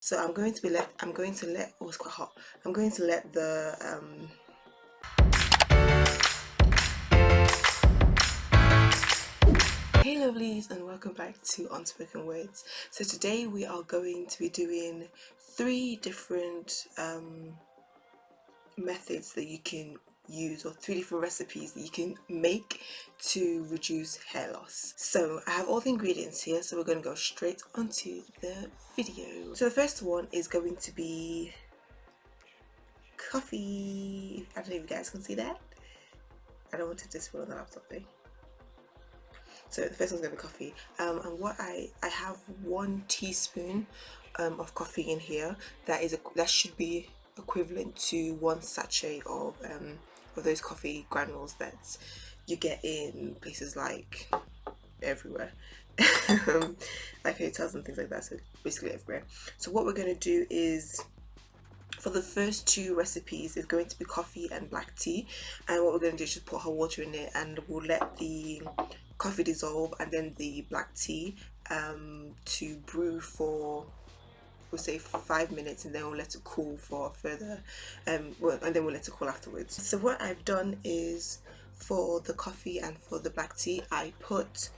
So I'm going to let, oh, it's quite hot. I'm going to let the Hey lovelies, and welcome back to Unspoken Words. So today we are going to be doing 3 different methods that you can use, or 3 different recipes that you can make to reduce hair loss. So I have all the ingredients here, so we're going to go straight onto the video. So the first one is going to be coffee. I don't know if you guys can see that. I don't want to display on the laptop though. So the first one's gonna be coffee. And what I have 1 teaspoon of coffee in here. That should be equivalent to 1 sachet of those coffee granules that you get in places like everywhere. Like hotels and things like that, so basically everywhere. So what we're gonna do is, for the first 2 recipes, is going to be coffee and black tea, and what we're going to do is just put hot water in it, and we'll let the coffee dissolve and then the black tea to brew for, we'll say, 5 minutes, and then we'll let it cool for further and then we'll let it cool afterwards. So what I've done is, for the coffee and for the black tea, I put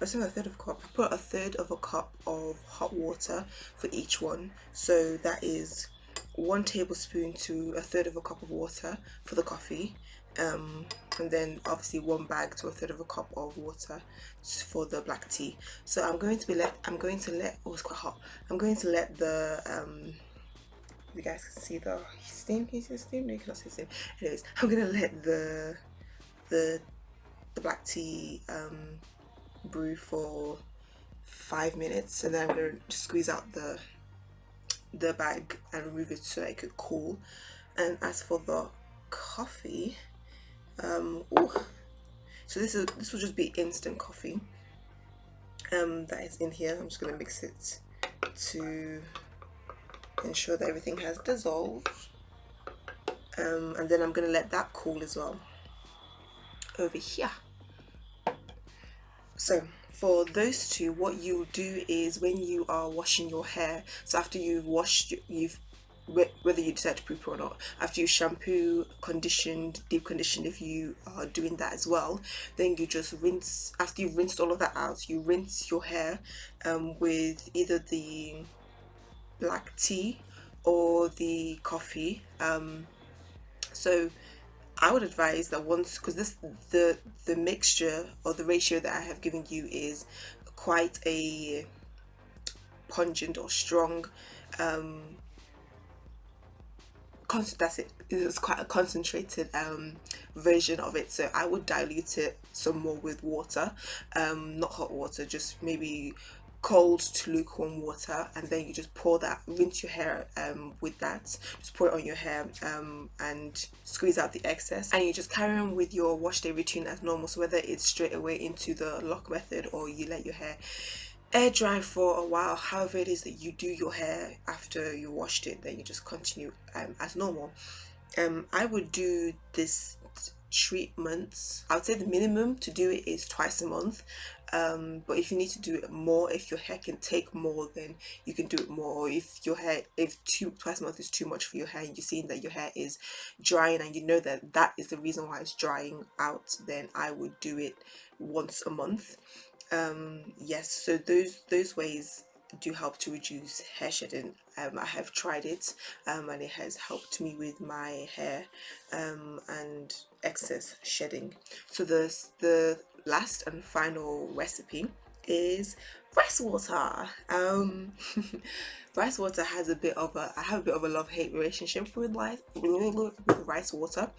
a third of a cup. I put a third of a cup of hot water for each one. So that is 1 tablespoon to a third of a cup of water for the coffee, and then obviously 1 bag to a third of a cup of water for the black tea. So I'm going to let, oh, it's quite hot. I'm going to let the you guys can see the steam. Can you see the steam? No, you cannot see the steam. Anyways, I'm gonna let the black tea brew for 5 minutes, and then I'm going to squeeze out the bag and remove it so it could cool. And as for the coffee, so this will just be instant coffee that is in here. I'm just going to mix it to ensure that everything has dissolved, and then I'm going to let that cool as well over here. So for those 2, what you do is, when you are washing your hair, so after you've washed, whether you decide to poo or not, after you shampoo, conditioned, deep conditioned, if you are doing that as well, then you just rinse. After you've rinsed all of that out, you rinse your hair with either the black tea or the coffee. So I would advise that once, because the mixture or the ratio that I have given you is quite a pungent or strong that's it. It's quite a concentrated version of it, so I would dilute it some more with water, not hot water, just maybe cold to lukewarm water, and then you just pour that, rinse your hair with that, just pour it on your hair and squeeze out the excess, and you just carry on with your wash day routine as normal. So whether it's straight away into the lock method, or you let your hair air dry for a while, however it is that you do your hair after you washed it, then you just continue as normal. I would do this treatments, I would say the minimum to do it is twice a month, but if you need to do it more, if your hair can take more, then you can do it more. Or if your hair, twice a month is too much for your hair, and you're seeing that your hair is drying and you know that that is the reason why it's drying out, then I would do it once a month. Yes, so those ways do help to reduce hair shedding. I have tried it, and it has helped me with my hair and excess shedding. So the last and final recipe is rice water. Rice water has I have a bit of a love-hate relationship with rice water,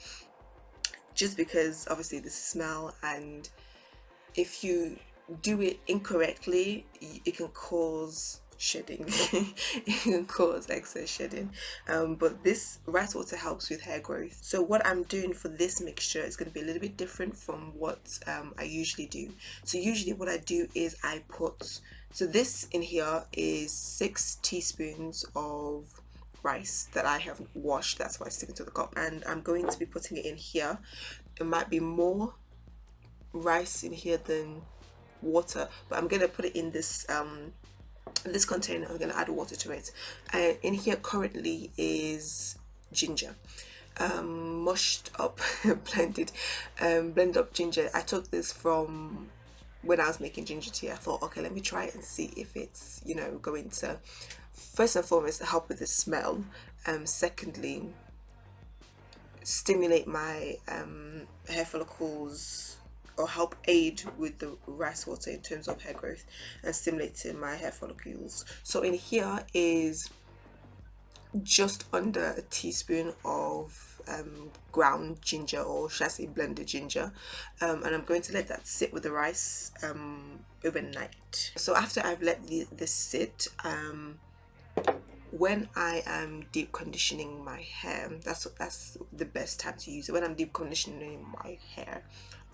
just because obviously the smell, and if you do it incorrectly, it can cause shedding. It can cause excess shedding, but this rice water helps with hair growth. So what I'm doing for this mixture is going to be a little bit different from what I usually do. So usually what I do is I put, so this in here is 6 teaspoons of rice that I have washed, that's why it's sticking to the cup, and I'm going to be putting it in here. It might be more rice in here than water, but I'm gonna put it in this this container, I'm going to add water to it. In here currently is ginger, mushed up, blend up ginger. I took this from when I was making ginger tea. I thought, okay, let me try it and see if it's, you know, going to, first and foremost, help with the smell. Secondly, stimulate my hair follicles, or help aid with the rice water in terms of hair growth and stimulating my hair follicles. So in here is just under a teaspoon of ground ginger, or should I say blended ginger, and I'm going to let that sit with the rice overnight. So after I've let this sit, when I am deep conditioning my hair, that's the best time to use it. When I'm deep conditioning my hair,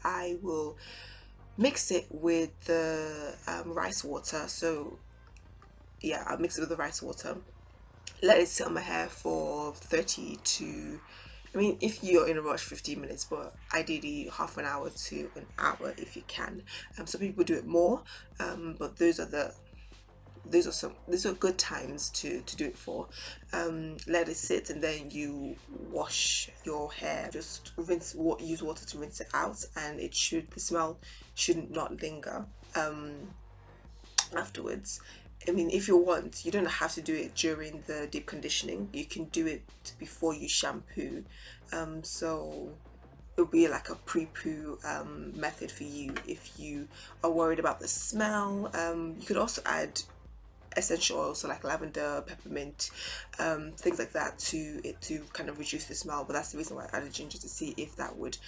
I will mix it with the rice water. So yeah, I'll mix it with the rice water, let it sit on my hair for 30 to, I mean, if you're in a rush, 15 minutes, but ideally half an hour to an hour if you can. Some people do it more, but those are good times to do it for. Let it sit, and then you wash your hair. Just use water to rinse it out, and the smell should not linger afterwards. I mean, if you want, you don't have to do it during the deep conditioning. You can do it before you shampoo. So it'll be like a pre-poo method for you if you are worried about the smell. You could also add essential oils, so like lavender, peppermint, things like that to it to kind of reduce the smell. But that's the reason why I added ginger, to see if that would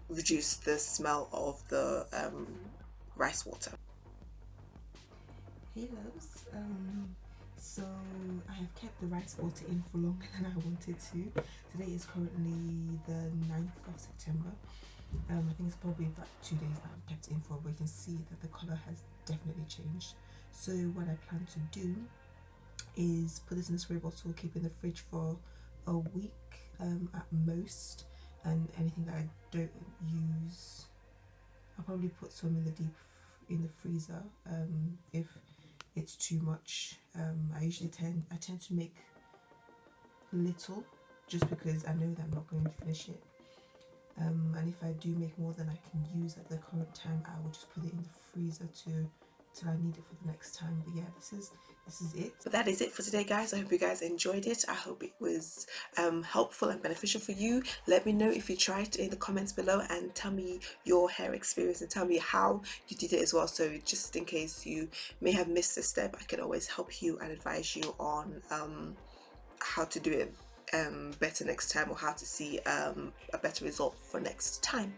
reduce the smell of the rice water. Hey loves, so I have kept the rice water in for longer than I wanted to. Today is currently the 9th of September. I think it's probably about 2 days that I've kept it in for, but you can see that the colour has definitely changed. So what I plan to do is put this in a spray bottle, keep it in the fridge for a week at most, and anything that I don't use, I'll probably put some in the freezer if it's too much. I tend to make little, just because I know that I'm not going to finish it. And if I do make more than I can use at the current time, I will just put it in the freezer till I need it for the next time. But yeah, this is it. But that is it for today, guys. I hope you guys enjoyed it. I hope it was helpful and beneficial for you. Let me know if you tried it in the comments below, and tell me your hair experience, and tell me how you did it as well. So just in case you may have missed a step, I can always help you and advise you on how to do it better next time, or how to see a better result for next time.